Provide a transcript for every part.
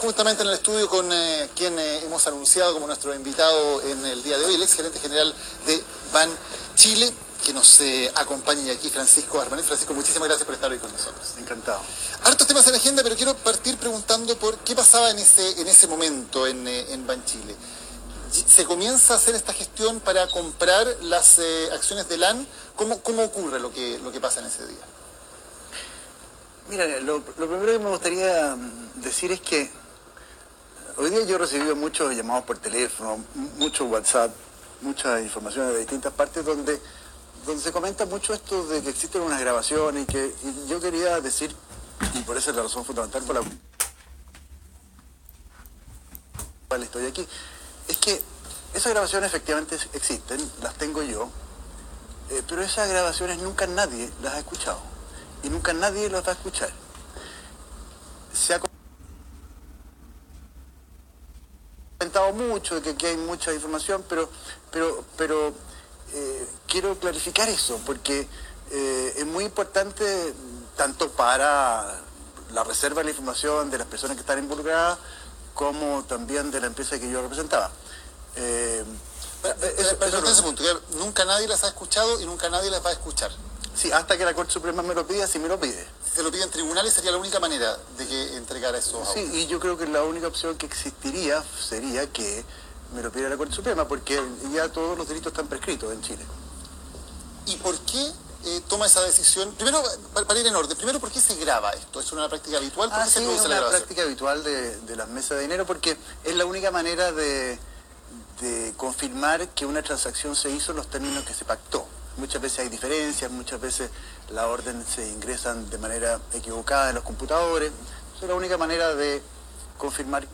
justamente en el estudio con quien hemos anunciado como nuestro invitado en el día de hoy, el ex gerente general de Banchile, que nos acompaña aquí, Francisco Armanez. Francisco, muchísimas gracias por estar hoy con nosotros. Encantado. Hartos temas en la agenda, pero quiero partir preguntando por qué pasaba en ese momento en Banchile. ¿Se comienza a hacer esta gestión para comprar las acciones de LAN? ¿Cómo ocurre lo que pasa en ese día? Mira, lo primero que me gustaría decir es que hoy día yo he recibido muchos llamados por teléfono, mucho WhatsApp, muchas informaciones de distintas partes donde se comenta mucho esto de que existen unas grabaciones y yo quería decir, y por eso es la razón fundamental por la cual estoy aquí, es que esas grabaciones efectivamente existen, las tengo yo, pero esas grabaciones nunca nadie las ha escuchado y nunca nadie las va a escuchar. Se ha comentado mucho de que aquí hay mucha información, pero quiero clarificar eso, porque es muy importante tanto para la reserva de la información de las personas que están involucradas, como también de la empresa que yo representaba. Ese punto, nunca nadie las ha escuchado y nunca nadie las va a escuchar. Sí, hasta que la Corte Suprema me lo pida, si me lo pide. Si se lo pide en tribunales, sería la única manera de que entregara esos audios. Sí, y yo creo que la única opción que existiría sería que me lo pidiera la Corte Suprema, porque ya todos los delitos están prescritos en Chile. ¿Y por qué toma esa decisión? Primero, para ir en orden, primero, ¿por qué se graba esto? ¿Es una práctica habitual? ¿Por qué se produce la grabación? Es una práctica habitual de las mesas de dinero, porque es la única manera de confirmar que una transacción se hizo en los términos que se pactó. Muchas veces hay diferencias, muchas veces las órdenes se ingresan de manera equivocada en los computadores. Esa es la única manera de confirmar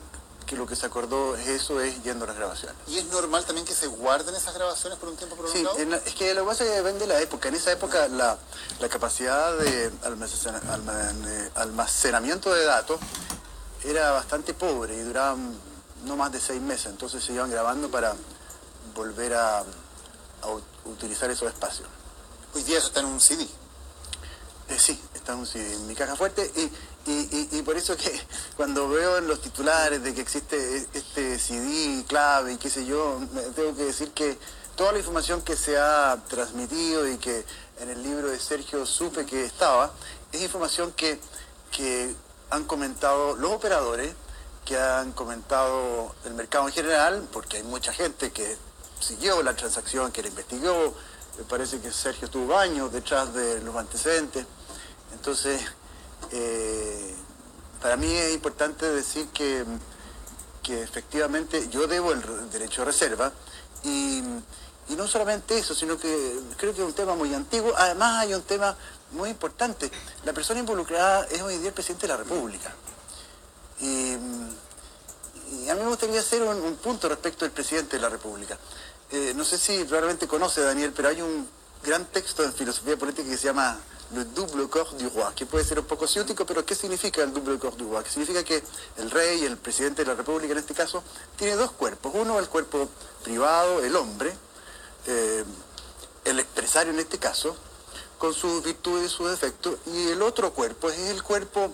que lo que se acordó eso es yendo a las grabaciones. ¿Y es normal también que se guarden esas grabaciones por un tiempo prolongado? Sí, es que lo que pasa es que depende de la época. En esa época la capacidad de almacenamiento de datos era bastante pobre y duraban no más de 6 meses. Entonces se iban grabando para volver a utilizar esos espacios. Hoy día eso está en un CD. Sí, está en un CD, en mi caja fuerte, y por eso que cuando veo en los titulares de que existe este CD clave y qué sé yo, tengo que decir que toda la información que se ha transmitido y que en el libro de Sergio supe que estaba, es información que han comentado los operadores, que han comentado el mercado en general, porque hay mucha gente que siguió la transacción, que la investigó. Me parece que Sergio estuvo años detrás de los antecedentes. Entonces, para mí es importante decir que efectivamente yo debo el derecho de reserva y no solamente eso, sino que creo que es un tema muy antiguo. Además hay un tema muy importante. La persona involucrada es hoy día el presidente de la República. Y a mí me gustaría hacer un punto respecto del presidente de la República. No sé si realmente conoce, Daniel, pero hay un gran texto en filosofía política que se llama Le double corps du roi, que puede ser un poco ciútico, pero ¿qué significa el double corps du roi? Que significa que el rey, el presidente de la República en este caso, tiene dos cuerpos. Uno, el cuerpo privado, el hombre, el empresario en este caso, con sus virtudes y sus defectos, y el otro cuerpo es el cuerpo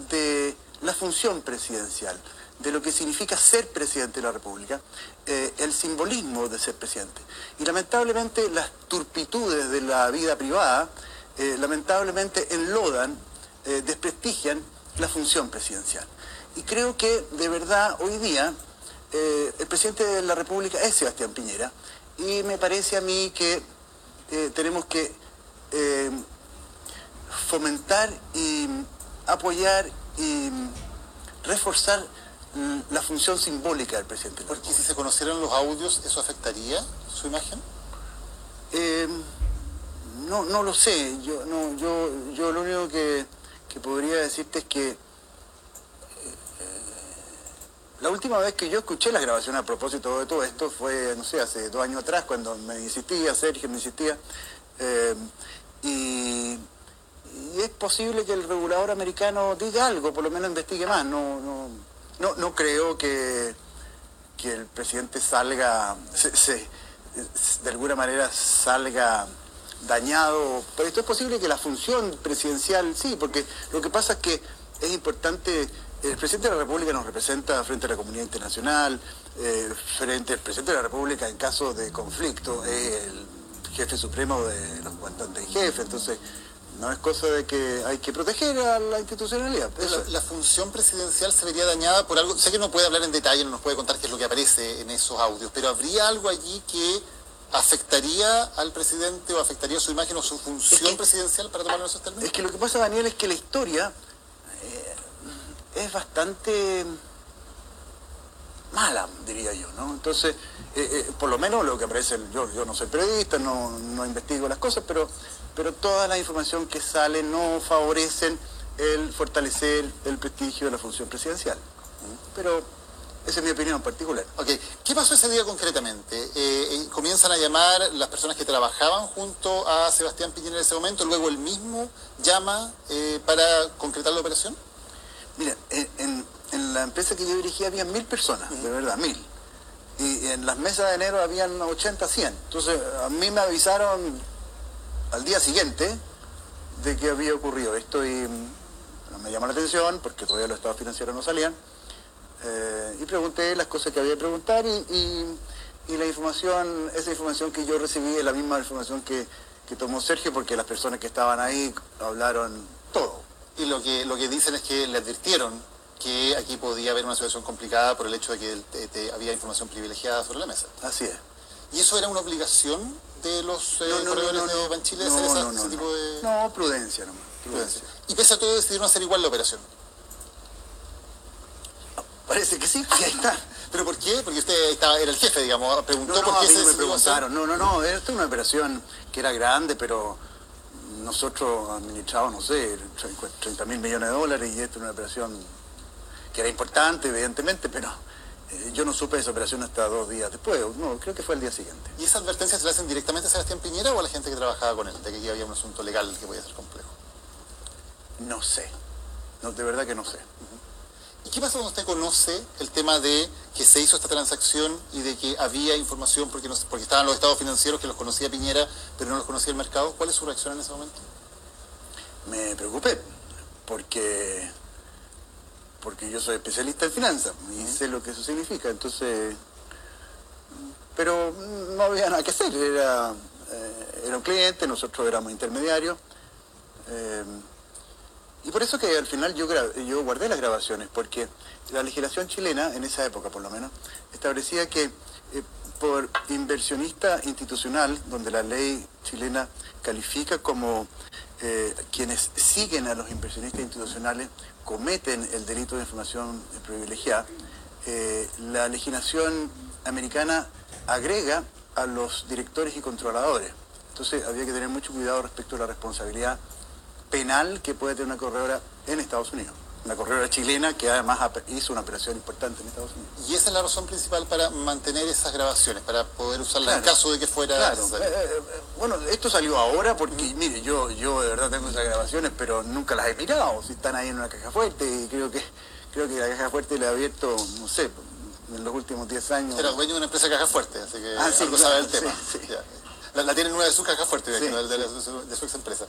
de la función presidencial, de lo que significa ser presidente de la República, el simbolismo de ser presidente. Y lamentablemente las turpitudes de la vida privada, lamentablemente enlodan, desprestigian la función presidencial. Y creo que de verdad hoy día el presidente de la República es Sebastián Piñera, y me parece a mí que tenemos que fomentar y apoyar y reforzar la función simbólica del presidente. Porque si se conocieran los audios, ¿eso afectaría su imagen? No lo sé. Yo lo único que podría decirte es que la última vez que yo escuché las grabaciones a propósito de todo esto fue, no sé, hace 2 años atrás, cuando me insistía, Sergio me insistía, y es posible que el regulador americano diga algo, por lo menos investigue más. No creo que el presidente salga, de alguna manera salga dañado, pero esto es posible que la función presidencial sí, porque lo que pasa es que es importante el presidente de la República nos representa frente a la comunidad internacional, el presidente de la República en caso de conflicto es el jefe supremo de los comandantes en jefe, entonces no es cosa de que hay que proteger a la institucionalidad. La función presidencial se vería dañada por algo, sé que no puede hablar en detalle, no nos puede contar qué es lo que aparece en esos audios, pero ¿habría algo allí que afectaría al presidente o afectaría su imagen o su función presidencial, para tomarlo en esos términos? Es que lo que pasa, Daniel, es que la historia es bastante mala, diría yo, ¿no? Entonces, por lo menos lo que aparece, yo no soy periodista, no investigo las cosas, pero toda la información que sale no favorecen el fortalecer el prestigio de la función presidencial. Pero esa es mi opinión particular. Ok, ¿qué pasó ese día concretamente? Comienzan a llamar las personas que trabajaban junto a Sebastián Piñera en ese momento, luego él mismo llama para concretar la operación. Mira, en la empresa que yo dirigía había 1000 personas, de verdad, 1000. Y en las mesas de enero habían 80, 100. Entonces a mí me avisaron al día siguiente de que había ocurrido esto y me llamó la atención porque todavía los estados financieros no salían. Y pregunté las cosas que había que preguntar y la información, esa información que yo recibí es la misma información que tomó Sergio, porque las personas que estaban ahí hablaron todo. Y lo que dicen es que le advirtieron que aquí podía haber una situación complicada por el hecho de que había información privilegiada sobre la mesa. Así es. ¿Y eso era una obligación de los corredores de Banchile hacer ese tipo de...? No, prudencia nomás. Prudencia. Y pese a todo decidieron hacer igual la operación. Parece que sí, ahí está. ¿Pero por qué? Porque usted era el jefe, digamos, preguntó por qué a mí se me preguntaron. No, esta es una operación que era grande, pero nosotros administramos, no sé, 30.000 millones de dólares, y esta es una operación que era importante, evidentemente, pero yo no supe de esa operación hasta 2 días después, no, creo que fue el día siguiente. ¿Y esas advertencias se le hacen directamente a Sebastián Piñera o a la gente que trabajaba con él, de que aquí había un asunto legal que podía ser complejo? No sé, de verdad que no sé. ¿Y qué pasa cuando usted conoce el tema de que se hizo esta transacción y de que había información porque estaban los estados financieros que los conocía Piñera, pero no los conocía el mercado? ¿Cuál es su reacción en ese momento? Me preocupé, porque yo soy especialista en finanzas y sé lo que eso significa, entonces... Pero no había nada que hacer, era un cliente, nosotros éramos intermediarios. Y por eso que al final yo guardé las grabaciones, porque la legislación chilena, en esa época por lo menos, establecía que por inversionista institucional, donde la ley chilena califica como quienes siguen a los inversionistas institucionales, cometen el delito de información privilegiada, la legislación americana agrega a los directores y controladores. Entonces había que tener mucho cuidado respecto a la responsabilidad penal que puede tener una corredora en Estados Unidos. Una corredora chilena que además hizo una operación importante en Estados Unidos. Y esa es la razón principal para mantener esas grabaciones, para poder usarlas en caso de que fuera necesario. Bueno, esto salió ahora porque, mire, yo de verdad tengo esas grabaciones, pero nunca las he mirado. Si están ahí en una caja fuerte, y creo que la caja fuerte la he abierto, no sé, en los últimos 10 años. Era dueño de una empresa de caja fuerte, así que algo sabe del tema. Sí. La tiene en una de sus cajas fuertes, sí, de su ex empresa.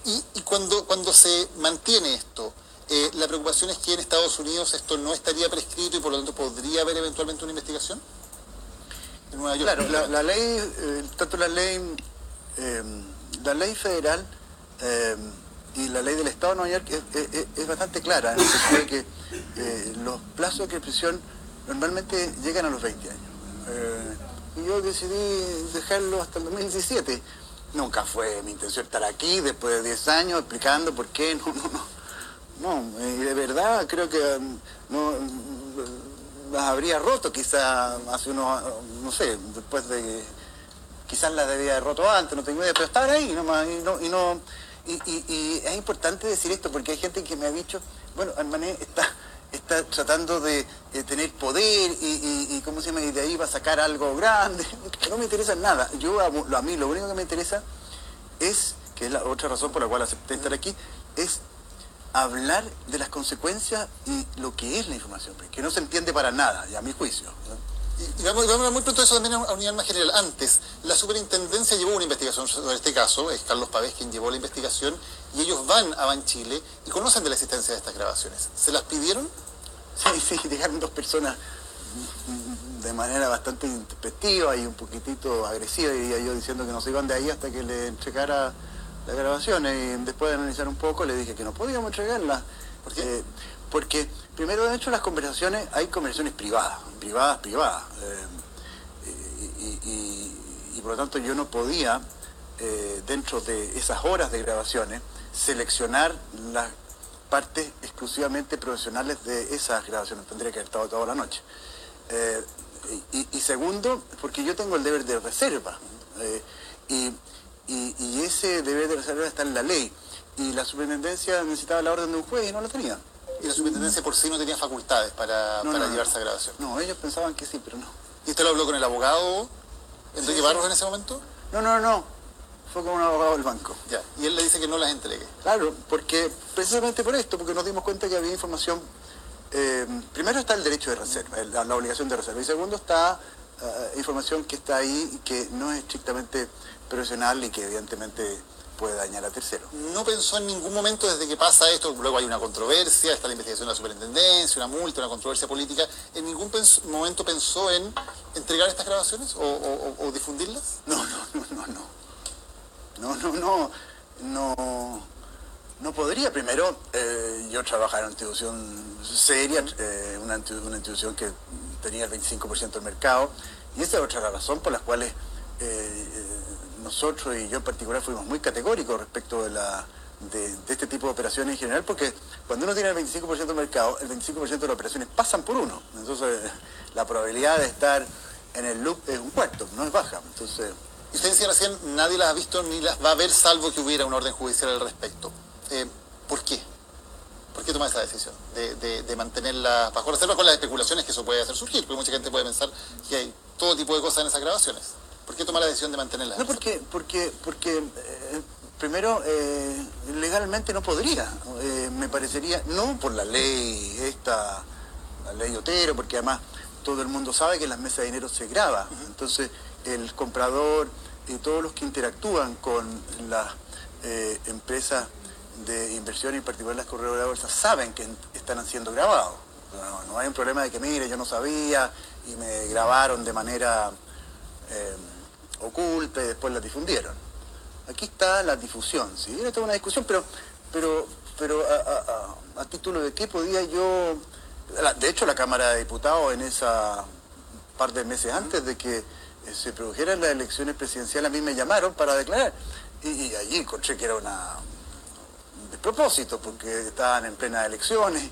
Y cuando se mantiene esto, la preocupación es que en Estados Unidos esto no estaría prescrito y por lo tanto podría haber eventualmente una investigación en Nueva York. Claro, la ley, tanto la ley federal y la ley del Estado de Nueva York es bastante clara, en el sentido de que los plazos de prescripción normalmente llegan a los 20 años. Y yo decidí dejarlo hasta el 2017. Nunca fue mi intención estar aquí después de 10 años explicando por qué, no, de verdad creo que no las habría roto quizá hace unos, no sé, después de, quizás las debía haber roto antes, no tengo idea, pero estaban ahí nomás, y es importante decir esto porque hay gente que me ha dicho, bueno, Armané está tratando de tener poder y ¿cómo se llama? Y de ahí va a sacar algo grande. No me interesa nada. A mí lo único que me interesa es, que es la otra razón por la cual acepté estar aquí, es hablar de las consecuencias y lo que es la información, que no se entiende para nada, y a mi juicio, ¿no? Y vamos a hablar muy pronto de eso también a un nivel más general. Antes, la superintendencia llevó una investigación sobre este caso, es Carlos Pavés quien llevó la investigación, y ellos van a Banchile y conocen de la existencia de estas grabaciones. ¿Se las pidieron? Sí, llegaron dos personas de manera bastante intempestiva y un poquitito agresiva, diría yo, diciendo que no se iban de ahí hasta que le entregara las grabaciones, y después de analizar un poco le dije que no podíamos entregarlas. ¿Por qué? Porque primero, de hecho, las conversaciones, hay conversaciones privadas, y por lo tanto yo no podía, dentro de esas horas de grabaciones, seleccionar las partes exclusivamente profesionales de esas grabaciones. Tendría que haber estado toda la noche. Y segundo, porque yo tengo el deber de reserva, y ese deber de reserva está en la ley, y la superintendencia necesitaba la orden de un juez y no la tenía. Y la superintendencia por sí no tenía facultades para llevarse a grabación. No, ellos pensaban que sí, pero no. ¿Y usted lo habló con el abogado Enrique Barros en ese momento? No. Fue con un abogado del banco. Ya. Y él le dice que no las entregue. Claro, porque precisamente por esto, porque nos dimos cuenta que había información. Primero está el derecho de reserva, la obligación de reserva. Y segundo está información que está ahí y que no es estrictamente profesional y que evidentemente puede dañar a terceros. ¿No pensó en ningún momento desde que pasa esto, luego hay una controversia, está la investigación de la superintendencia, una multa, una controversia política, en ningún momento pensó en entregar estas grabaciones o difundirlas? No podría. Primero, yo trabajaba en una institución seria, una institución que tenía el 25% del mercado, y esa es otra razón por la cual nosotros y yo en particular fuimos muy categóricos respecto de este tipo de operaciones en general, porque cuando uno tiene el 25% del mercado, el 25% de las operaciones pasan por uno. Entonces, la probabilidad de estar en el loop es un cuarto, no es baja. Entonces, y usted decía recién, nadie las ha visto ni las va a ver salvo que hubiera una orden judicial al respecto. ¿Por qué? ¿Por qué toma esa decisión de mantenerlas bajo reserva con las especulaciones que eso puede hacer surgir? Porque mucha gente puede pensar que hay todo tipo de cosas en esas grabaciones. ¿Por qué toma la decisión de mantenerlas? No, porque primero, legalmente no podría. Me parecería, no por la ley la ley Otero, porque además todo el mundo sabe que en las mesas de dinero se graba. Entonces, el comprador y todos los que interactúan con las empresas de inversión, y en particular las corredoras de bolsa, saben que están siendo grabados. No hay un problema de que, mire, yo no sabía y me grabaron de manera oculta y después la difundieron. Aquí está la difusión, ¿sí? Era toda una discusión, pero a título de qué podía yo... De hecho, la Cámara de Diputados, en esa par de meses antes de que se produjeran las elecciones presidenciales, a mí me llamaron para declarar, y allí encontré que era un despropósito, porque estaban en plenas elecciones,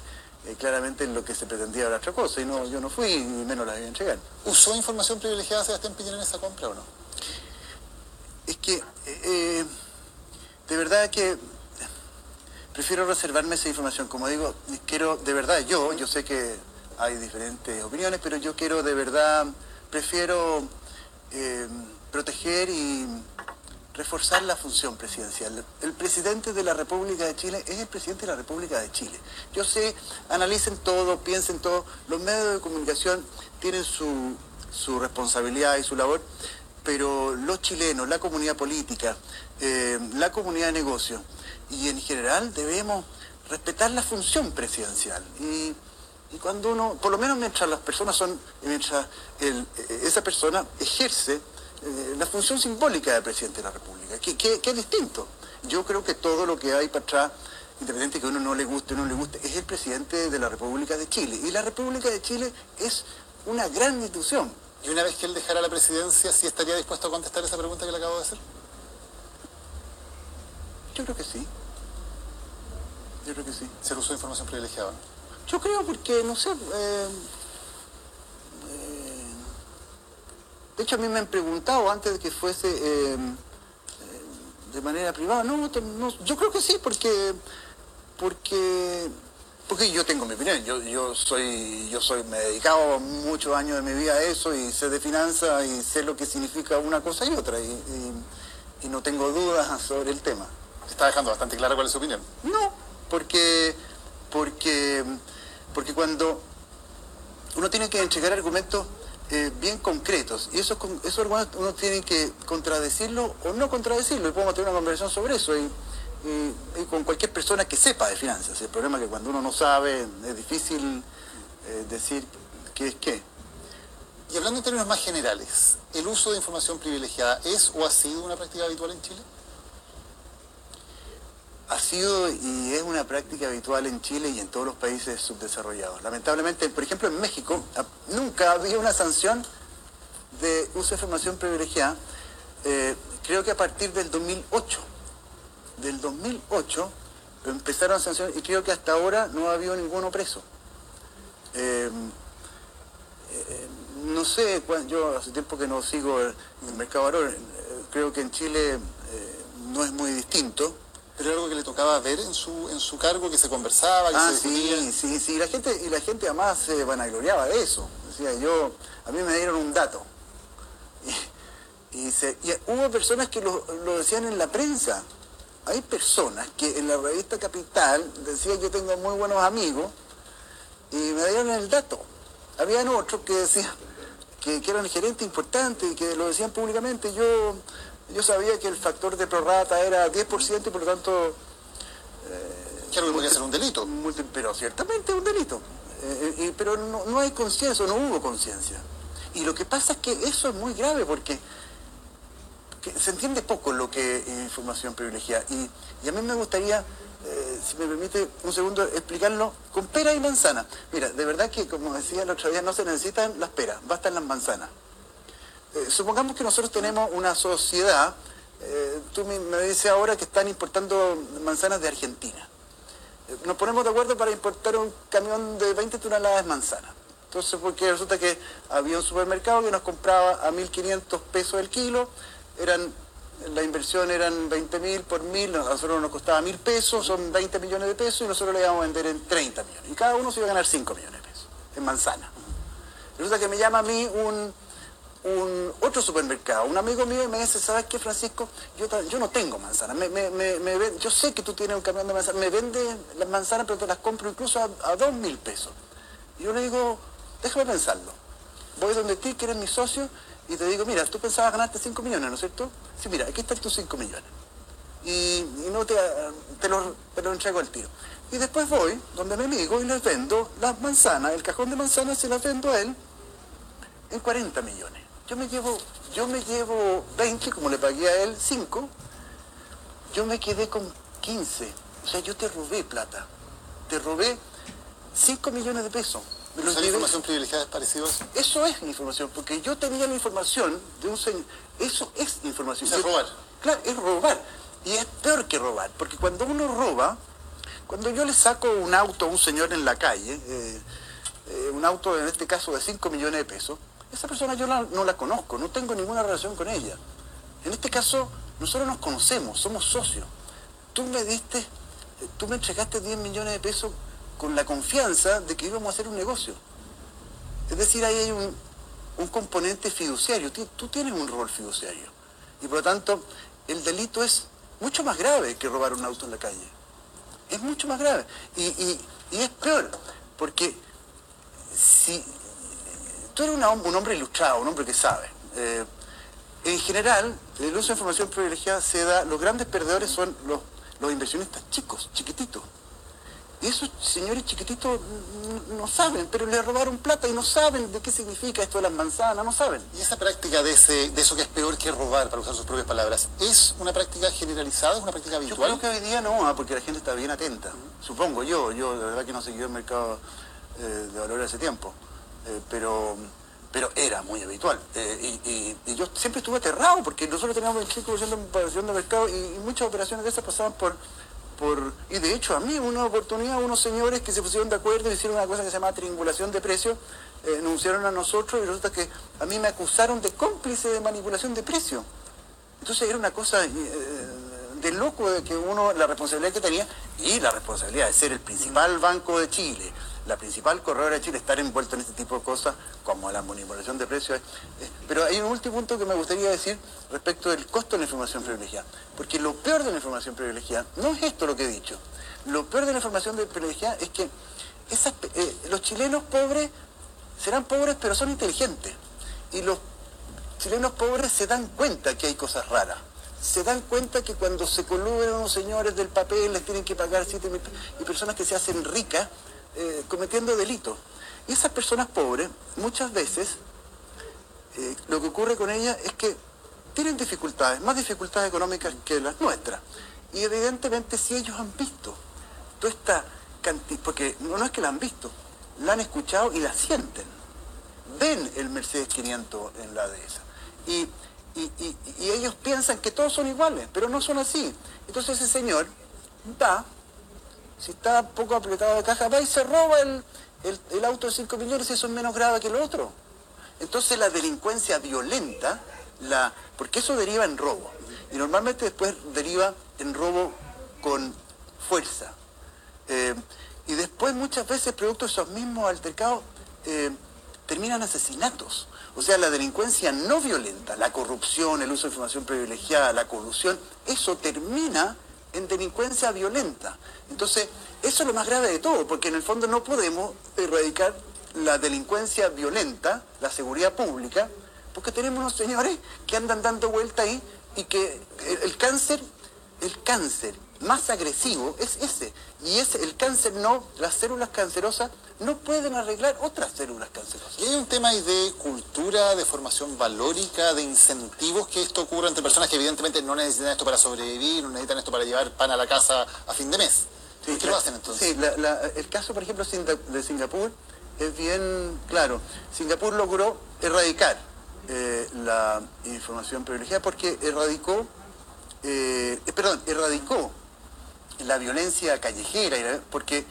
claramente en lo que se pretendía era otra cosa, y yo no fui, ni menos la iba a entregar. ¿Usó información privilegiada Sebastián Piñera en esa compra o no? Es que, de verdad que prefiero reservarme esa información. Como digo, quiero, de verdad, yo sé que hay diferentes opiniones, pero yo quiero, de verdad, prefiero proteger y reforzar la función presidencial. El presidente de la República de Chile es el presidente de la República de Chile. Yo sé, analicen todo, piensen todo, los medios de comunicación tienen su responsabilidad y su labor, pero los chilenos, la comunidad política, la comunidad de negocios y en general debemos respetar la función presidencial. Y cuando uno, por lo menos mientras las personas mientras esa persona ejerce la función simbólica del presidente de la República, que es distinto. Yo creo que todo lo que hay para atrás, independiente que a uno no le guste o no le guste, es el presidente de la República de Chile. Y la República de Chile es una gran institución. Y una vez que él dejara la presidencia, ¿sí estaría dispuesto a contestar esa pregunta que le acabo de hacer? Yo creo que sí. Se usó información privilegiada, ¿no? Yo creo porque, no sé... de hecho, a mí me han preguntado antes de que fuese de manera privada. No, yo creo que sí, porque yo tengo mi opinión. Me he dedicado muchos años de mi vida a eso y sé de finanzas y sé lo que significa una cosa y otra y no tengo dudas sobre el tema. Está dejando bastante clara cuál es su opinión. No, porque cuando uno tiene que entregar argumentos bien concretos. Y esos argumentos uno tiene que contradecirlo o no contradecirlo. Y podemos tener una conversación sobre eso. Y con cualquier persona que sepa de finanzas. El problema es que cuando uno no sabe es difícil decir qué es qué. Y hablando en términos más generales, ¿el uso de información privilegiada es o ha sido una práctica habitual en Chile? Ha sido y es una práctica habitual en Chile y en todos los países subdesarrollados. Lamentablemente, por ejemplo, en México nunca había una sanción de uso de información privilegiada. Creo que a partir del 2008. Del 2008 empezaron a sancionar y creo que hasta ahora no ha habido ninguno preso. No sé, yo hace tiempo que no sigo el mercado de valores. Creo que en Chile no es muy distinto. ¿Pero era algo que le tocaba ver en su cargo, que se conversaba, que se discutía? Sí, la gente además se vanagloriaba de eso. Decía, a mí me dieron un dato. Y hubo personas que lo decían en la prensa. Hay personas que en la revista Capital decían, yo tengo muy buenos amigos, y me dieron el dato. Habían otros que decían que eran gerentes importantes y que lo decían públicamente. Yo sabía que el factor de prorrata era 10% y por lo tanto... Claro que podría ser un delito. Pero ciertamente es un delito. Pero no hay conciencia, no hubo conciencia. Y lo que pasa es que eso es muy grave porque se entiende poco lo que es información privilegiada. Y a mí me gustaría, si me permite un segundo, explicarlo con pera y manzana. Mira, de verdad que, como decía el otro día, no se necesitan las peras, bastan las manzanas. Supongamos que nosotros tenemos una sociedad, tú me dices ahora que están importando manzanas de Argentina. Nos ponemos de acuerdo para importar un camión de 20 toneladas de manzanas. Entonces, porque resulta que había un supermercado que nos compraba a 1.500 pesos el kilo, la inversión eran 20.000 por 1.000, a nosotros nos costaba 1.000 pesos, son 20 millones de pesos y nosotros le íbamos a vender en 30 millones. Y cada uno se iba a ganar 5 millones de pesos en manzana. Resulta que me llama a mí otro supermercado, un amigo mío, y me dice, ¿sabes qué, Francisco? Yo no tengo manzanas, yo sé que tú tienes un camión de manzanas, me vende las manzanas, pero te las compro incluso a 2.000 pesos. Y yo le digo, déjame pensarlo. Voy donde ti, que eres mi socio, y te digo, mira, tú pensabas ganarte 5 millones, ¿no es cierto? Sí, mira, aquí están tus 5 millones. Y no te lo entrego al tiro. Y después voy donde mi amigo y les vendo las manzanas, el cajón de manzanas se las vendo a él en 40 millones. Yo me llevo 20, como le pagué a él 5, yo me quedé con 15. O sea, yo te robé plata. Te robé 5 millones de pesos. ¿Esa información privilegiada es parecido a eso? Eso es información, porque yo tenía la información de un señor. Eso es información. O sea, es robar. Claro, es robar. Y es peor que robar, porque cuando uno roba, cuando yo le saco un auto a un señor en la calle, un auto en este caso de 5 millones de pesos, esa persona yo no la conozco, no tengo ninguna relación con ella. En este caso, nosotros nos conocemos, somos socios. Tú me entregaste 10 millones de pesos con la confianza de que íbamos a hacer un negocio. Es decir, ahí hay un componente fiduciario. Tú tienes un rol fiduciario. Y por lo tanto, el delito es mucho más grave que robar un auto en la calle. Es mucho más grave. Y es peor, porque si tú eres un hombre ilustrado, un hombre que sabe. En general, el uso de información privilegiada se da, los grandes perdedores son los inversionistas chicos, chiquititos. Y esos señores chiquititos no saben, pero le robaron plata y no saben de qué significa esto de las manzanas, no saben. ¿Y esa práctica de eso que es peor que robar, para usar sus propias palabras, es una práctica generalizada, es una práctica habitual? Yo creo que hoy día no, porque la gente está bien atenta. Supongo yo de verdad que no seguí el mercado de valores hace tiempo, pero era muy habitual. Y yo siempre estuve aterrado, porque nosotros teníamos 25% de operación de mercado y muchas operaciones de esas pasaban y de hecho a mí una oportunidad, unos señores que se pusieron de acuerdo y hicieron una cosa que se llama triangulación de precios, anunciaron a nosotros y resulta que a mí me acusaron de cómplice de manipulación de precios. Entonces era una cosa de loco, de que la responsabilidad que tenía y la responsabilidad de ser el principal banco de Chile, la principal corredora de Chile, estar envuelto en este tipo de cosas como la manipulación de precios. Pero hay un último punto que me gustaría decir respecto del costo de la información privilegiada. Porque lo peor de la información privilegiada no es esto lo que he dicho. Lo peor de la información privilegiada es que los chilenos pobres serán pobres pero son inteligentes. y los chilenos pobres se dan cuenta que hay cosas raras. Se dan cuenta que cuando se coluden unos señores del papel les tienen que pagar 7.000 pesos, y personas que se hacen ricas cometiendo delitos. Y esas personas pobres, muchas veces, lo que ocurre con ellas es que tienen dificultades, más dificultades económicas que las nuestras. Y evidentemente si ellos han visto toda esta cantidad, porque no es que la han visto, la han escuchado y la sienten. Ven el Mercedes 500 en la dehesa. Y ellos piensan que todos son iguales, pero no son así. Entonces ese señor va, si está poco apretado de caja, va y se roba el auto de 5 millones y eso es menos grave que lo otro. Entonces la delincuencia violenta, porque eso deriva en robo. Y normalmente después deriva en robo con fuerza. Y después muchas veces, producto de esos mismos altercados, terminan asesinatos. O sea, la delincuencia no violenta, la corrupción, el uso de información privilegiada, la colusión, eso termina en delincuencia violenta. Entonces, eso es lo más grave de todo, porque en el fondo no podemos erradicar la delincuencia violenta, la seguridad pública, porque tenemos unos señores que andan dando vuelta ahí y que el cáncer más agresivo es ese. Y el cáncer no, las células cancerosas no pueden arreglar otras células cancerosas. Y hay un tema ahí de cultura, de formación valórica, de incentivos que esto ocurra entre personas que evidentemente no necesitan esto para sobrevivir, no necesitan esto para llevar pan a la casa a fin de mes. Sí, ¿qué lo hacen entonces? Sí, el caso, por ejemplo, de Singapur es bien claro. Singapur logró erradicar la información privilegiada porque erradicó la violencia callejera, porque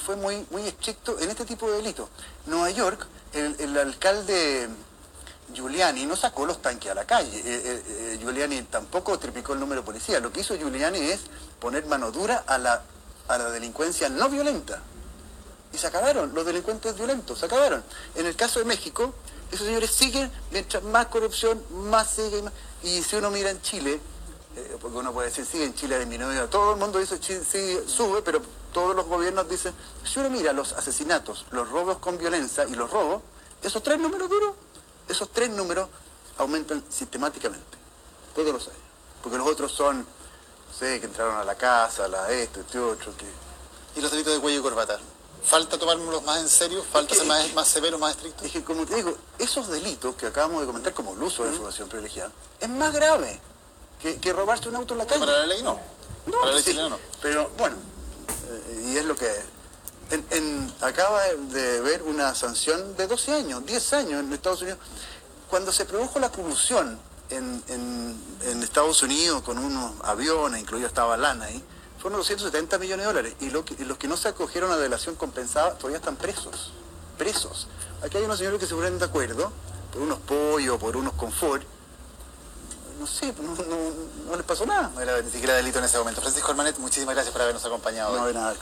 fue muy estricto en este tipo de delitos. Nueva York, el alcalde Giuliani no sacó los tanques a la calle. Giuliani tampoco triplicó el número de policía. Lo que hizo Giuliani es poner mano dura a la delincuencia no violenta. Y se acabaron, los delincuentes violentos, se acabaron. En el caso de México, esos señores siguen, mientras más corrupción, más sigue. Y si uno mira en Chile, porque uno puede decir, sí, en Chile ha disminuido, todo el mundo dice, sí, sube, pero todos los gobiernos dicen, si uno mira los asesinatos, los robos con violencia y los robos, esos tres números aumentan sistemáticamente, todos los años, porque los otros son, no sé, que entraron a la casa, este otro, que... ¿Y los delitos de cuello y corbata? ¿Falta tomárnoslos más en serio? ¿Falta ser más severos, más estrictos? Es que, como te digo, esos delitos que acabamos de comentar, como el uso de información privilegiada, es más grave que robarse un auto en la calle. Para la ley no. Para la ley chilena no. Pero bueno, y es lo que... acaba de ver una sanción de 12 años, 10 años en Estados Unidos. Cuando se produjo la colusión en Estados Unidos con unos aviones, incluido estaba Lana ahí, fueron 270 millones de dólares. Y los que no se acogieron a delación compensada todavía están presos. Aquí hay unos señores que se ponen de acuerdo por unos pollos, por unos confort. No sé, no les pasó nada. No era ni siquiera delito en ese momento. Francisco Armanet, muchísimas gracias por habernos acompañado. No, de nada,